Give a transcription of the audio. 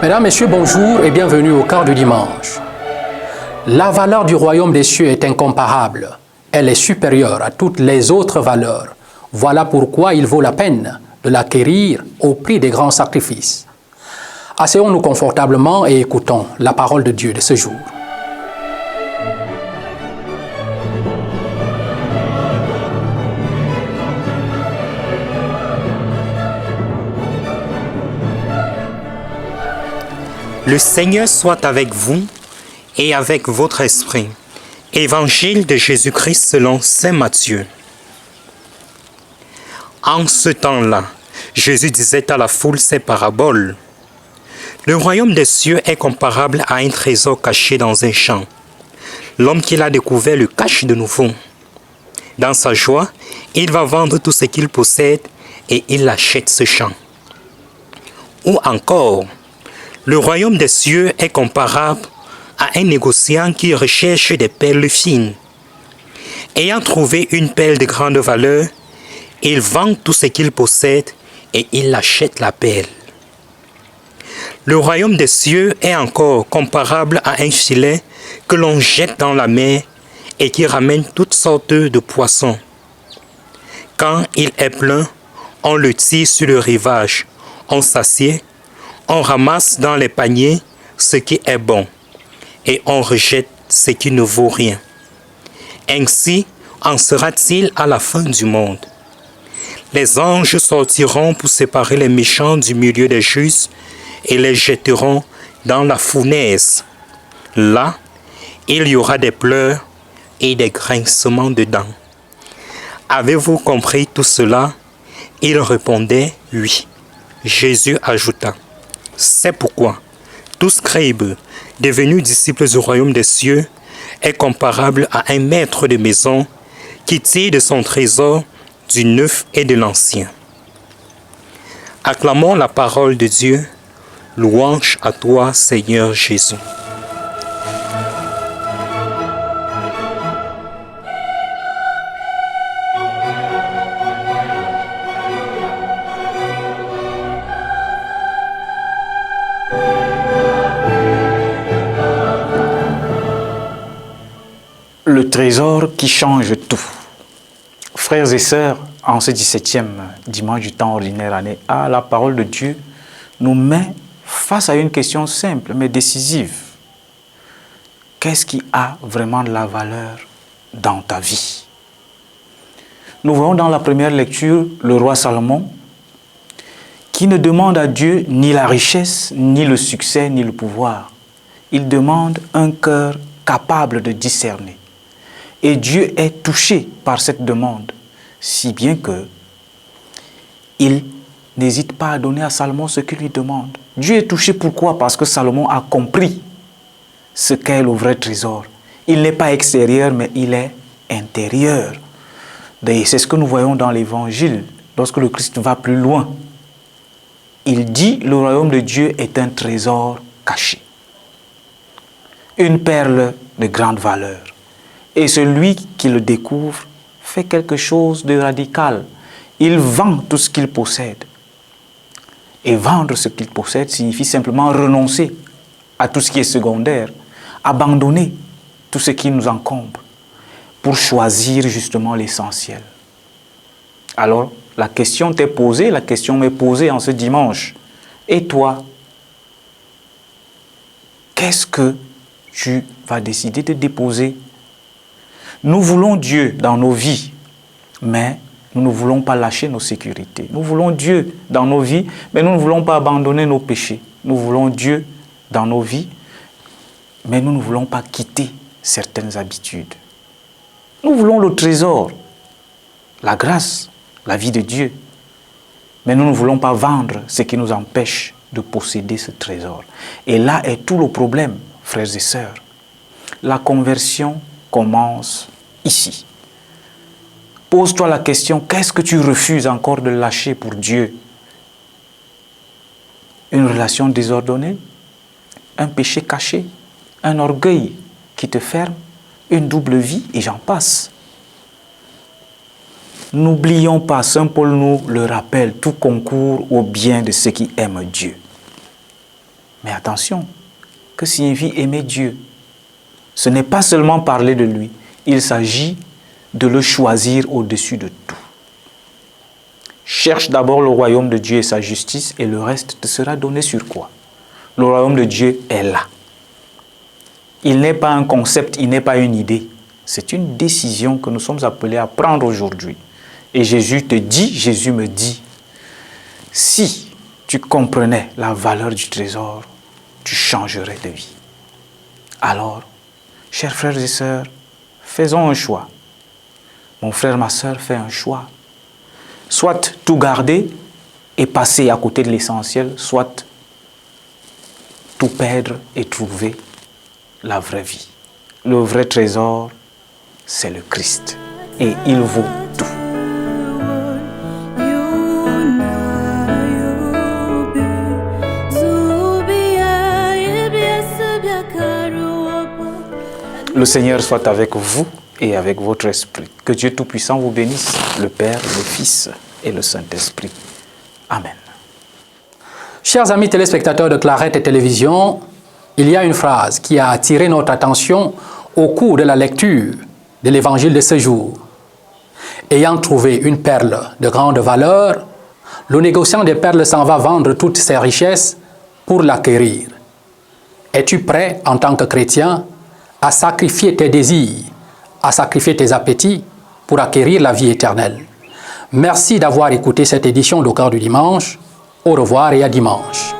Mesdames, Messieurs, bonjour et bienvenue au quart du dimanche. La valeur du royaume des cieux est incomparable. Elle est supérieure à toutes les autres valeurs. Voilà pourquoi il vaut la peine de l'acquérir au prix des grands sacrifices. Asseyons-nous confortablement et écoutons la parole de Dieu de ce jour. Le Seigneur soit avec vous et avec votre esprit. Évangile de Jésus-Christ selon saint Matthieu. En ce temps-là, Jésus disait à la foule ces paraboles. Le royaume des cieux est comparable à un trésor caché dans un champ. L'homme qui l'a découvert le cache de nouveau. Dans sa joie, il va vendre tout ce qu'il possède et il achète ce champ. Ou encore, le royaume des cieux est comparable à un négociant qui recherche des perles fines. Ayant trouvé une perle de grande valeur, il vend tout ce qu'il possède et il achète la perle. Le royaume des cieux est encore comparable à un filet que l'on jette dans la mer et qui ramène toutes sortes de poissons. Quand il est plein, on le tire sur le rivage, on s'assied, on ramasse dans les paniers ce qui est bon et on rejette ce qui ne vaut rien. Ainsi en sera-t-il à la fin du monde. Les anges sortiront pour séparer les méchants du milieu des justes et les jetteront dans la fournaise. Là, il y aura des pleurs et des grincements de dents. Avez-vous compris tout cela? Ils répondaient oui. Jésus ajouta. C'est pourquoi tout scribe devenu disciple du royaume des cieux est comparable à un maître de maison qui tire de son trésor du neuf et de l'ancien. Acclamons la parole de Dieu. Louange à toi, Seigneur Jésus. Le trésor qui change tout. Frères et sœurs, en ce 17e dimanche du temps ordinaire année A, la parole de Dieu nous met face à une question simple mais décisive. Qu'est-ce qui a vraiment de la valeur dans ta vie? Nous voyons dans la première lecture le roi Salomon qui ne demande à Dieu ni la richesse, ni le succès, ni le pouvoir. Il demande un cœur capable de discerner. Et Dieu est touché par cette demande, si bien que il n'hésite pas à donner à Salomon ce qu'il lui demande. Dieu est touché pourquoi? Parce que Salomon a compris ce qu'est le vrai trésor. Il n'est pas extérieur, mais il est intérieur. Et c'est ce que nous voyons dans l'Évangile, lorsque le Christ va plus loin. Il dit, le royaume de Dieu est un trésor caché. Une perle de grande valeur. Et celui qui le découvre fait quelque chose de radical. Il vend tout ce qu'il possède. Et vendre ce qu'il possède signifie simplement renoncer à tout ce qui est secondaire, abandonner tout ce qui nous encombre pour choisir justement l'essentiel. Alors, la question t'est posée, la question m'est posée en ce dimanche. Et toi, qu'est-ce que tu vas décider de déposer? Nous voulons Dieu dans nos vies, mais nous ne voulons pas lâcher nos sécurités. Nous voulons Dieu dans nos vies, mais nous ne voulons pas abandonner nos péchés. Nous voulons Dieu dans nos vies, mais nous ne voulons pas quitter certaines habitudes. Nous voulons le trésor, la grâce, la vie de Dieu, mais nous ne voulons pas vendre ce qui nous empêche de posséder ce trésor. Et là est tout le problème, frères et sœurs. La conversion commence ici. Pose-toi la question, qu'est-ce que tu refuses encore de lâcher pour Dieu? Une relation désordonnée? Un péché caché? Un orgueil qui te ferme? Une double vie? Et j'en passe. N'oublions pas, Saint Paul nous le rappelle, tout concourt au bien de ceux qui aiment Dieu. Mais attention, que signifie aimer Dieu? Ce n'est pas seulement parler de lui, il s'agit de le choisir au-dessus de tout. Cherche d'abord le royaume de Dieu et sa justice, et le reste te sera donné sur quoi? Le royaume de Dieu est là. Il n'est pas un concept, il n'est pas une idée. C'est une décision que nous sommes appelés à prendre aujourd'hui. Et Jésus te dit, Jésus me dit, si tu comprenais la valeur du trésor, tu changerais de vie. Alors, chers frères et sœurs, faisons un choix. Mon frère, ma sœur, fais un choix. Soit tout garder et passer à côté de l'essentiel, soit tout perdre et trouver la vraie vie. Le vrai trésor, c'est le Christ. Et il vaut tout. Le Seigneur soit avec vous et avec votre esprit. Que Dieu Tout-Puissant vous bénisse, le Père, le Fils et le Saint-Esprit. Amen. Chers amis téléspectateurs de Clarette et Télévision, il y a une phrase qui a attiré notre attention au cours de la lecture de l'évangile de ce jour. Ayant trouvé une perle de grande valeur, le négociant des perles s'en va vendre toutes ses richesses pour l'acquérir. Es-tu prêt, en tant que chrétien, à sacrifier tes désirs, à sacrifier tes appétits pour acquérir la vie éternelle? Merci d'avoir écouté cette édition d'Au cœur du dimanche. Au revoir et à dimanche.